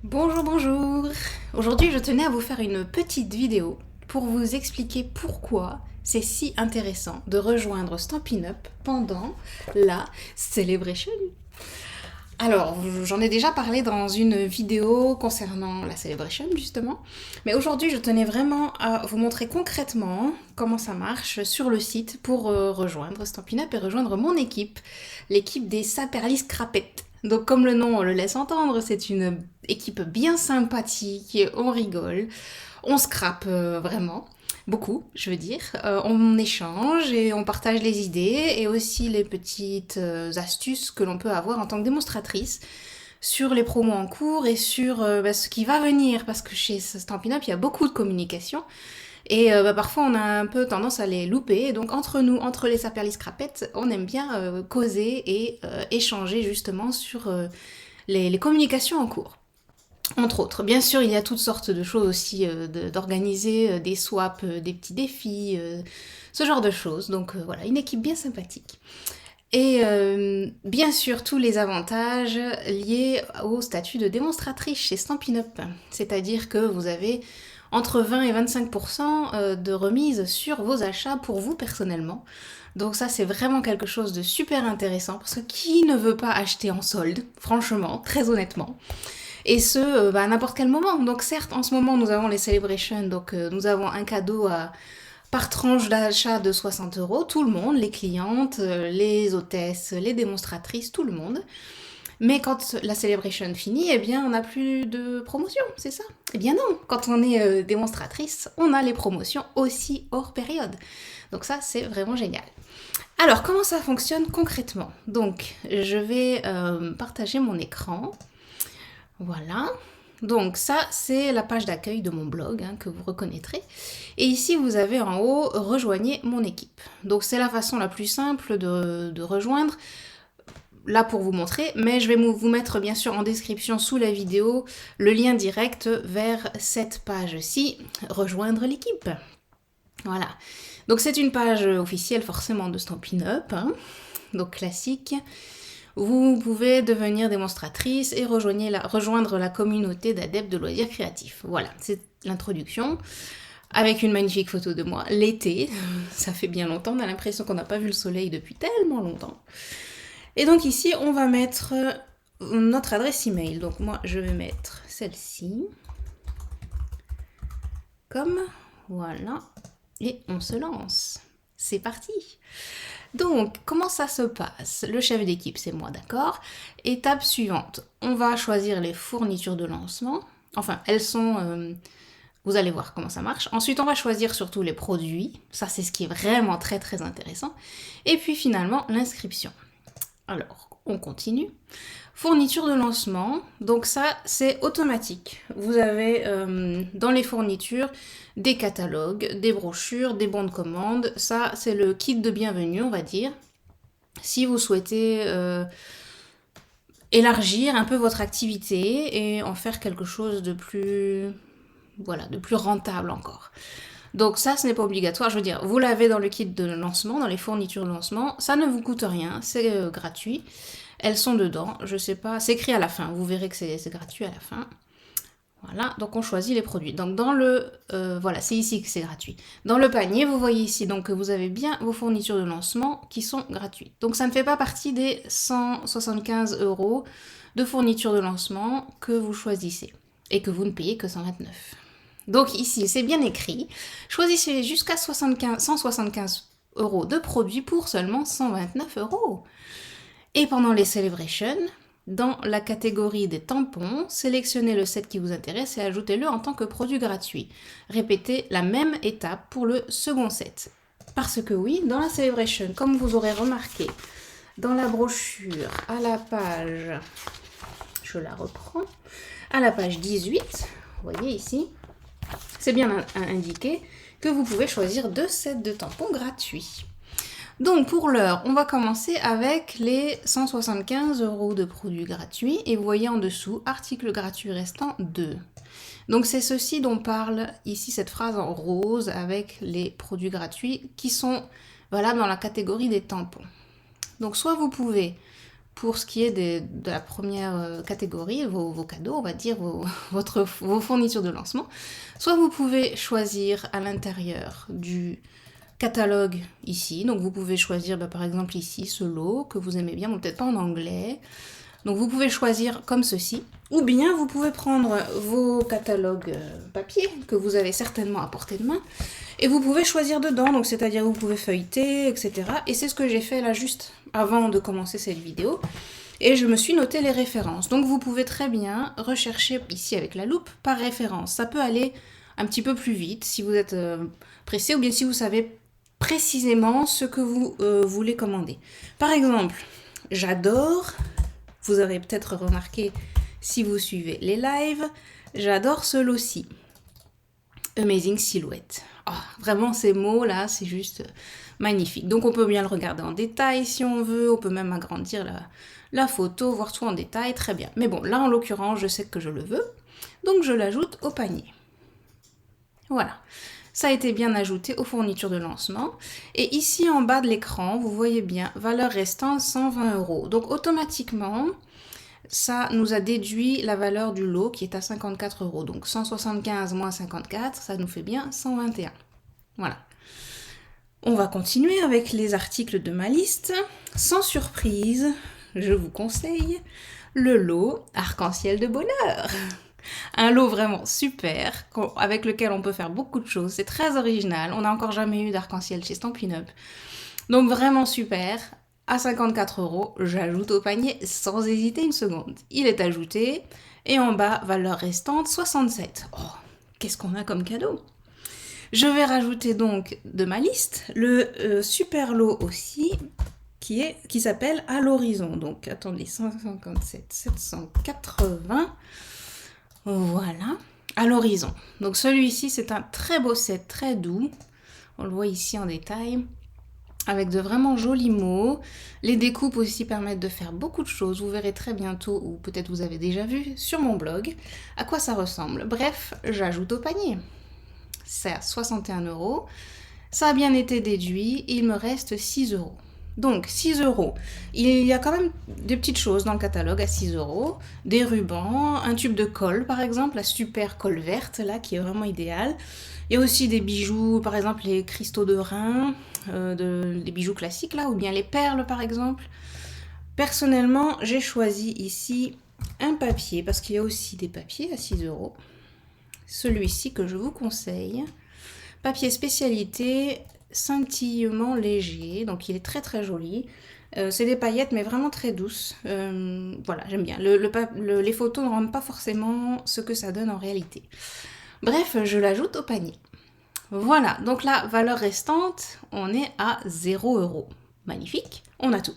Bonjour, bonjour. Aujourd'hui, je tenais à vous faire une petite vidéo pour vous expliquer pourquoi c'est si intéressant de rejoindre Stampin' Up pendant la Celebration. Alors, j'en ai déjà parlé dans une vidéo concernant la Celebration, justement, mais aujourd'hui, je tenais vraiment à vous montrer concrètement comment ça marche sur le site pour rejoindre Stampin' Up et rejoindre mon équipe, l'équipe des Saperlis Crapettes. Donc, comme le nom le laisse entendre, c'est une équipe bien sympathique, on rigole, on scrape vraiment. Beaucoup, je veux dire. On échange et on partage les idées et aussi les petites astuces que l'on peut avoir en tant que démonstratrice sur les promos en cours et sur ce qui va venir. Parce que chez Stampin' Up, il y a beaucoup de communication et parfois on a un peu tendance à les louper. Et donc entre nous, entre les Saperlis Crapettes, on aime bien causer et échanger justement sur les communications en cours. Entre autres. Bien sûr, il y a toutes sortes de choses aussi, d'organiser des swaps, des petits défis, ce genre de choses. Donc voilà, une équipe bien sympathique. Et bien sûr, tous les avantages liés au statut de démonstratrice chez Stampin' Up. C'est-à-dire que vous avez entre 20 et 25% de remise sur vos achats pour vous personnellement. Donc ça, c'est vraiment quelque chose de super intéressant parce que qui ne veut pas acheter en solde, franchement, très honnêtement, et ce, à n'importe quel moment. Donc certes, en ce moment, nous avons les celebrations, donc nous avons un cadeau par tranche d'achat de 60 euros, tout le monde, les clientes, les hôtesses, les démonstratrices, tout le monde. Mais quand la celebration finit, eh bien, on n'a plus de promotion, c'est ça? Eh bien non, quand on est démonstratrice, on a les promotions aussi hors période. Donc ça, c'est vraiment génial. Alors, comment ça fonctionne concrètement? Donc, je vais partager mon écran. Voilà. Donc ça, c'est la page d'accueil de mon blog hein, que vous reconnaîtrez. Et ici, vous avez en haut « Rejoignez mon équipe ». Donc c'est la façon la plus simple de rejoindre, là pour vous montrer, mais je vais vous mettre bien sûr en description sous la vidéo le lien direct vers cette page-ci, « Rejoindre l'équipe ». Voilà. Donc c'est une page officielle forcément de Stampin' Up, hein, donc classique. Vous pouvez devenir démonstratrice et rejoindre la communauté d'adeptes de loisirs créatifs. Voilà, c'est l'introduction, avec une magnifique photo de moi l'été. Ça fait bien longtemps, on a l'impression qu'on n'a pas vu le soleil depuis tellement longtemps. Et donc ici, on va mettre notre adresse email. Donc moi, je vais mettre celle-ci. Comme, voilà. Et on se lance. C'est parti! Donc, comment ça se passe? Le chef d'équipe, c'est moi, d'accord? Étape suivante, on va choisir les fournitures de lancement. Enfin, elles sont... vous allez voir comment ça marche. Ensuite, on va choisir surtout les produits. Ça, c'est ce qui est vraiment très très intéressant. Et puis finalement, l'inscription. Alors, on continue. Fourniture de lancement, donc ça c'est automatique. Vous avez dans les fournitures des catalogues, des brochures, des bons de commande. Ça c'est le kit de bienvenue on va dire. Si vous souhaitez élargir un peu votre activité et en faire quelque chose de plus, voilà, de plus rentable encore. Donc ça, ce n'est pas obligatoire. Je veux dire, vous l'avez dans le kit de lancement, dans les fournitures de lancement. Ça ne vous coûte rien, c'est gratuit. Elles sont dedans, je sais pas, c'est écrit à la fin. Vous verrez que c'est gratuit à la fin. Voilà, donc on choisit les produits. Donc dans le... voilà, c'est ici que c'est gratuit. Dans le panier, vous voyez ici donc que vous avez bien vos fournitures de lancement qui sont gratuites. Donc ça ne fait pas partie des 175 euros de fournitures de lancement que vous choisissez et que vous ne payez que 129. Donc ici, c'est bien écrit. Choisissez jusqu'à 175 euros de produits pour seulement 129 euros. Et pendant les celebrations, dans la catégorie des tampons, sélectionnez le set qui vous intéresse et ajoutez-le en tant que produit gratuit. Répétez la même étape pour le second set. Parce que oui, dans la celebration, comme vous aurez remarqué, dans la brochure, à la page, je la reprends, à la page 18, vous voyez ici, c'est bien indiqué que vous pouvez choisir 2 sets de tampons gratuits. Donc pour l'heure, on va commencer avec les 175 euros de produits gratuits et vous voyez en dessous, article gratuit restant 2. Donc c'est ceci dont parle ici cette phrase en rose avec les produits gratuits qui sont valables dans la catégorie des tampons. Donc soit vous pouvez pour ce qui est de la première catégorie, vos cadeaux, on va dire, vos fournitures de lancement. Soit vous pouvez choisir à l'intérieur du catalogue ici, donc vous pouvez choisir par exemple ici ce lot que vous aimez bien, bon, peut-être pas en anglais. Donc vous pouvez choisir comme ceci, ou bien vous pouvez prendre vos catalogues papier que vous avez certainement à portée de main, et vous pouvez choisir dedans, donc c'est-à-dire vous pouvez feuilleter, etc. Et c'est ce que j'ai fait là juste avant de commencer cette vidéo, et je me suis noté les références. Donc vous pouvez très bien rechercher ici avec la loupe par référence. Ça peut aller un petit peu plus vite si vous êtes pressé, ou bien si vous savez précisément ce que vous voulez commander. Par exemple, j'adore... Vous aurez peut-être remarqué si vous suivez les lives, j'adore ce lot-ci. Amazing Silhouette. Oh, vraiment ces mots là, c'est juste magnifique. Donc on peut bien le regarder en détail si on veut, on peut même agrandir la photo, voir tout en détail, très bien. Mais bon, là en l'occurrence, je sais que je le veux, donc je l'ajoute au panier. Voilà. Ça a été bien ajouté aux fournitures de lancement. Et ici, en bas de l'écran, vous voyez bien, valeur restante 120 €. Donc, automatiquement, ça nous a déduit la valeur du lot qui est à 54 €. Donc, 175 moins 54, ça nous fait bien 121. Voilà. On va continuer avec les articles de ma liste. Sans surprise, je vous conseille le lot Arc-en-Ciel de bonheur. Un lot vraiment super, avec lequel on peut faire beaucoup de choses. C'est très original. On n'a encore jamais eu d'arc-en-ciel chez Stampin' Up. Donc vraiment super. À 54 €, j'ajoute au panier sans hésiter une seconde. Il est ajouté. Et en bas, valeur restante 67. Oh, qu'est-ce qu'on a comme cadeau? Je vais rajouter donc de ma liste le super lot aussi, qui s'appelle À l'horizon. Donc attendez, 157, 780... Voilà, à l'horizon. Donc celui-ci, c'est un très beau set, très doux. On le voit ici en détail, avec de vraiment jolis mots. Les découpes aussi permettent de faire beaucoup de choses. Vous verrez très bientôt, ou peut-être vous avez déjà vu sur mon blog, à quoi ça ressemble. Bref, j'ajoute au panier. C'est à 61 €. Ça a bien été déduit, il me reste 6 €. Donc 6 €. Il y a quand même des petites choses dans le catalogue à 6 €. Des rubans, un tube de colle par exemple, la super colle verte là qui est vraiment idéale. Il y a aussi des bijoux, par exemple les cristaux de rein, des bijoux classiques là, ou bien les perles par exemple. Personnellement, j'ai choisi ici un papier, parce qu'il y a aussi des papiers à 6 €. Celui-ci que je vous conseille. Papier spécialité, scintillement léger, donc il est très très joli. C'est des paillettes mais vraiment très douces. Voilà, j'aime bien. Les photos ne rendent pas forcément ce que ça donne en réalité. Bref, je l'ajoute au panier. Voilà, donc la valeur restante, on est à 0 €. Magnifique, on a tout.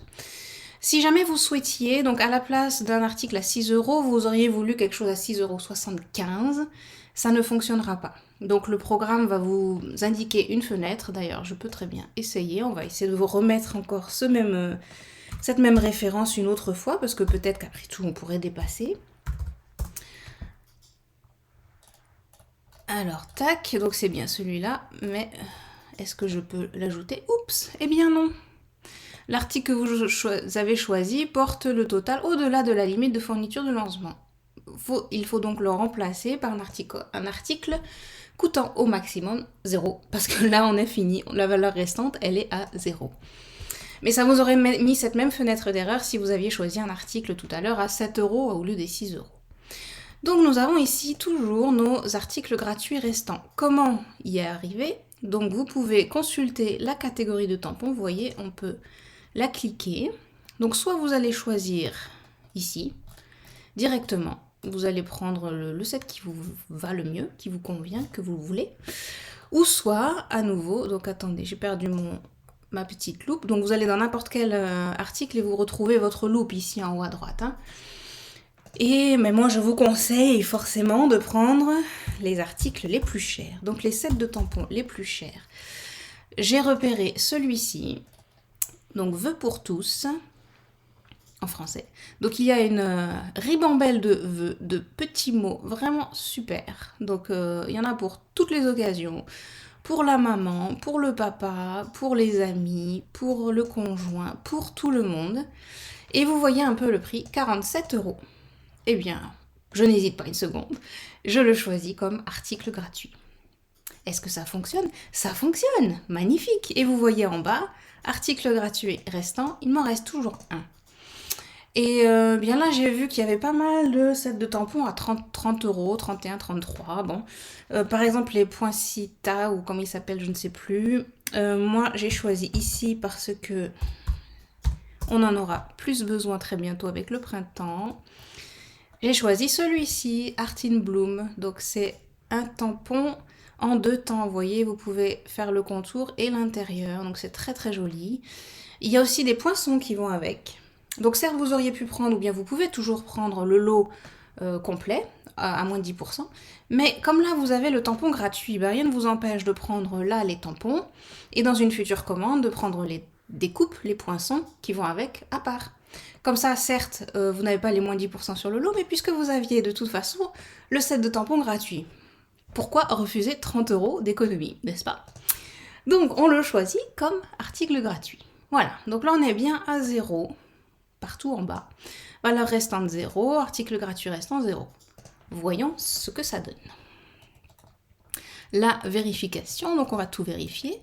Si jamais vous souhaitiez, donc à la place d'un article à 6 €, vous auriez voulu quelque chose à 6,75 €, ça ne fonctionnera pas. Donc le programme va vous indiquer une fenêtre, d'ailleurs je peux très bien essayer, on va essayer de vous remettre encore cette même référence une autre fois, parce que peut-être qu'après tout on pourrait dépasser. Alors tac, donc c'est bien celui-là, mais est-ce que je peux l'ajouter? Oups, eh bien non. L'article que vous avez choisi porte le total au-delà de la limite de fourniture de lancement. Il faut donc le remplacer par un article coûtant au maximum 0, parce que là on est fini, la valeur restante elle est à 0. Mais ça vous aurait mis cette même fenêtre d'erreur si vous aviez choisi un article tout à l'heure à 7 € au lieu des 6 €. Donc nous avons ici toujours nos articles gratuits restants. Comment y arriver? Donc vous pouvez consulter la catégorie de tampons, vous voyez, on peut la cliquer. Donc soit vous allez choisir ici, directement, vous allez prendre le set qui vous va le mieux, qui vous convient, que vous voulez. Ou soit, à nouveau, donc attendez, j'ai perdu ma petite loupe. Donc vous allez dans n'importe quel article et vous retrouvez votre loupe ici en haut à droite. Hein. Mais moi je vous conseille forcément de prendre les articles les plus chers. Donc les sets de tampons les plus chers. J'ai repéré celui-ci. Donc vœux pour tous. En français. Donc il y a une ribambelle de vœux, de petits mots, vraiment super. Donc il y en a pour toutes les occasions, pour la maman, pour le papa, pour les amis, pour le conjoint, pour tout le monde. Et vous voyez un peu le prix, 47 €. Eh bien, je n'hésite pas une seconde, je le choisis comme article gratuit. Est-ce que ça fonctionne? Ça fonctionne, magnifique. Et vous voyez en bas, article gratuit restant, il m'en reste toujours un. Et bien là, j'ai vu qu'il y avait pas mal de sets de tampons à 30 €, 31, 33. Bon, par exemple, les Poincita, ou comment ils s'appellent, je ne sais plus. Moi, j'ai choisi ici parce que on en aura plus besoin très bientôt avec le printemps. J'ai choisi celui-ci, Art in Bloom. Donc, c'est un tampon en 2 temps. Vous voyez, vous pouvez faire le contour et l'intérieur. Donc, c'est très très joli. Il y a aussi des poinçons qui vont avec. Donc certes, vous auriez pu prendre, ou bien vous pouvez toujours prendre le lot complet, à moins de 10%. Mais comme là, vous avez le tampon gratuit, ben, rien ne vous empêche de prendre là les tampons, et dans une future commande, de prendre les découpes, les poinçons qui vont avec à part. Comme ça, certes, vous n'avez pas les moins 10% sur le lot, mais puisque vous aviez de toute façon le set de tampons gratuit, pourquoi refuser 30 € d'économie, n'est-ce pas? Donc, on le choisit comme article gratuit. Voilà, donc là, on est bien à 0, partout en bas. Valeur restante 0, article gratuit restant 0. Voyons ce que ça donne. La vérification, donc on va tout vérifier.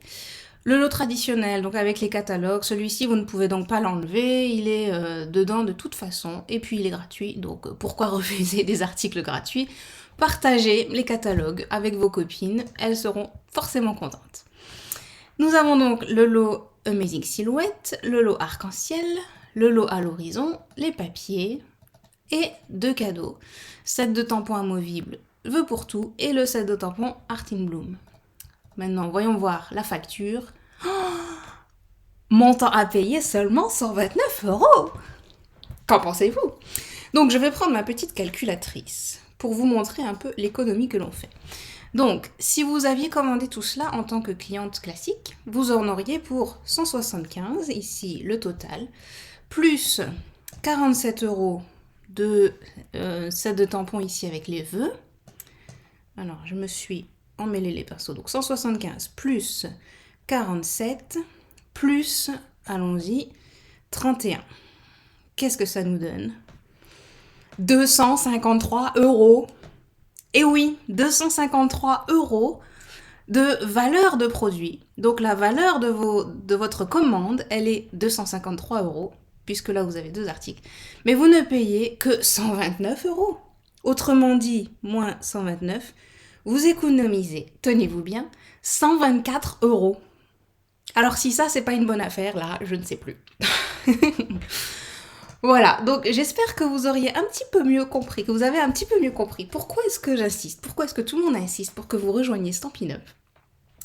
Le lot traditionnel, donc avec les catalogues, celui-ci vous ne pouvez donc pas l'enlever, il est dedans de toute façon, et puis il est gratuit, donc pourquoi refuser des articles gratuits? Partagez les catalogues avec vos copines, elles seront forcément contentes. Nous avons donc le lot Amazing Silhouette, le lot Arc-en-Ciel, le lot à l'horizon, les papiers et 2 cadeaux. Set de tampons amovibles, vœux pour tout, et le set de tampons Art in Bloom. Maintenant, voyons voir la facture. Oh, montant à payer seulement 129 €. Qu'en pensez-vous? Donc, je vais prendre ma petite calculatrice pour vous montrer un peu l'économie que l'on fait. Donc, si vous aviez commandé tout cela en tant que cliente classique, vous en auriez pour 175, ici le total, plus 47 € de set de tampons ici avec les vœux. Alors, je me suis emmêlé les pinceaux. Donc, 175 plus 47 plus, allons-y, 31. Qu'est-ce que ça nous donne? 253 €. Et oui, 253 € de valeur de produit. Donc la valeur de votre commande, elle est 253 €, puisque là vous avez 2 articles. Mais vous ne payez que 129 €. Autrement dit, moins 129, vous économisez, tenez-vous bien, 124 €. Alors si ça, c'est pas une bonne affaire, là, je ne sais plus. Voilà, donc j'espère que vous auriez un petit peu mieux compris, que vous avez un petit peu mieux compris. Pourquoi est-ce que j'insiste? Pourquoi est-ce que tout le monde insiste pour que vous rejoigniez Stampin' Up?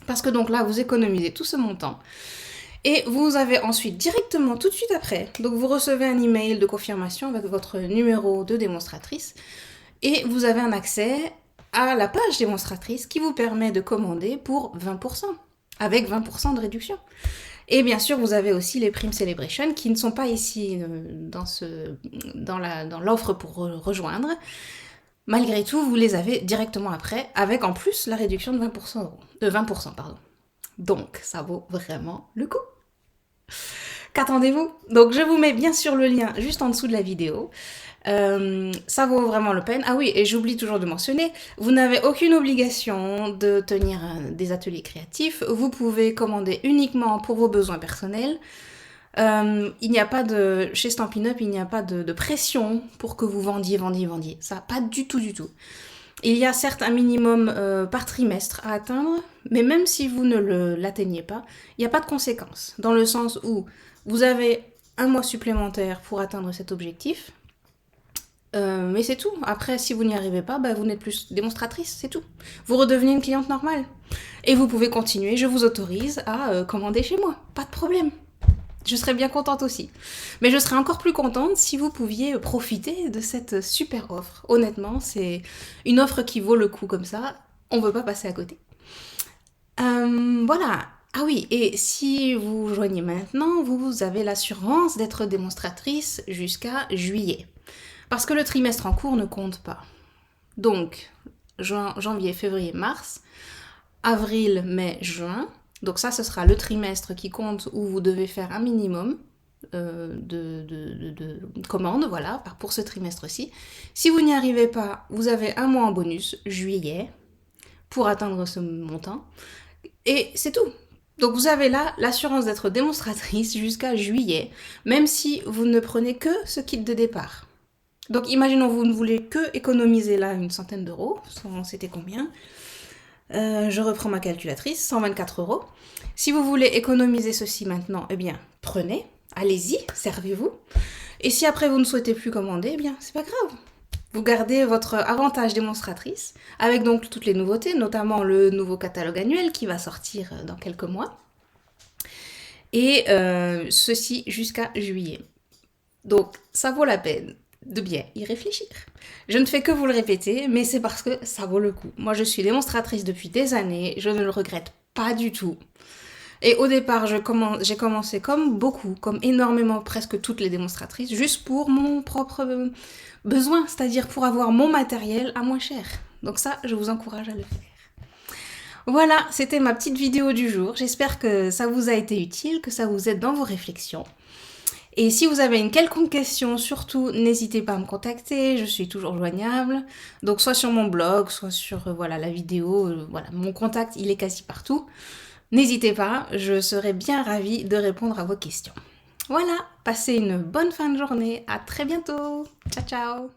Parce que donc là, vous économisez tout ce montant. Et vous avez ensuite directement, tout de suite après, donc vous recevez un email de confirmation avec votre numéro de démonstratrice. Et vous avez un accès à la page démonstratrice qui vous permet de commander pour 20%, avec 20% de réduction. Et bien sûr, vous avez aussi les Prime Celebration qui ne sont pas ici dans l'offre pour rejoindre. Malgré tout, vous les avez directement après, avec en plus la réduction de 20%. Donc, ça vaut vraiment le coup. Qu'attendez-vous? Donc, je vous mets bien sûr le lien juste en dessous de la vidéo. Ça vaut vraiment la peine. Ah oui, et j'oublie toujours de mentionner, vous n'avez aucune obligation de tenir des ateliers créatifs. Vous pouvez commander uniquement pour vos besoins personnels. Il n'y a pas de, chez Stampin' Up, il n'y a pas de pression pour que vous vendiez. Ça, pas du tout. Il y a certes un minimum par trimestre à atteindre, mais même si vous ne l'atteignez pas, il n'y a pas de conséquences. Dans le sens où vous avez un mois supplémentaire pour atteindre cet objectif. Mais c'est tout. Après, si vous n'y arrivez pas, vous n'êtes plus démonstratrice, c'est tout. Vous redevenez une cliente normale. Et vous pouvez continuer, je vous autorise à commander chez moi. Pas de problème. Je serais bien contente aussi. Mais je serais encore plus contente si vous pouviez profiter de cette super offre. Honnêtement, c'est une offre qui vaut le coup comme ça. On ne veut pas passer à côté. Voilà. Ah oui, et si vous joignez maintenant, vous avez l'assurance d'être démonstratrice jusqu'à juillet. Parce que le trimestre en cours ne compte pas. Donc, janvier, février, mars, avril, mai, juin. Donc ça, ce sera le trimestre qui compte où vous devez faire un minimum. de commandes, voilà, pour ce trimestre-ci. Si vous n'y arrivez pas, vous avez un mois en bonus, juillet, pour atteindre ce montant. Et c'est tout. Donc vous avez là l'assurance d'être démonstratrice jusqu'à juillet, même si vous ne prenez que ce kit de départ. Donc imaginons vous ne voulez que économiser là une centaine d'euros, c'était combien je reprends ma calculatrice, 124 euros. Si vous voulez économiser ceci maintenant, eh bien prenez, allez-y, servez-vous. Et si après vous ne souhaitez plus commander, eh bien c'est pas grave. Vous gardez votre avantage démonstratrice avec donc toutes les nouveautés, notamment le nouveau catalogue annuel qui va sortir dans quelques mois. Et ceci jusqu'à juillet. Donc ça vaut la peine de bien y réfléchir. Je ne fais que vous le répéter, mais c'est parce que ça vaut le coup. Moi je suis démonstratrice depuis des années, je ne le regrette pas du tout. Et au départ, j'ai commencé comme beaucoup, comme énormément, presque toutes les démonstratrices, juste pour mon propre besoin, c'est-à-dire pour avoir mon matériel à moins cher. Donc ça, je vous encourage à le faire. Voilà, c'était ma petite vidéo du jour. J'espère que ça vous a été utile, que ça vous aide dans vos réflexions. Et si vous avez une quelconque question, surtout, n'hésitez pas à me contacter, je suis toujours joignable. Donc soit sur mon blog, soit sur voilà, la vidéo, voilà, mon contact, il est quasi partout. N'hésitez pas, je serai bien ravie de répondre à vos questions. Voilà, passez une bonne fin de journée, à très bientôt. Ciao ciao.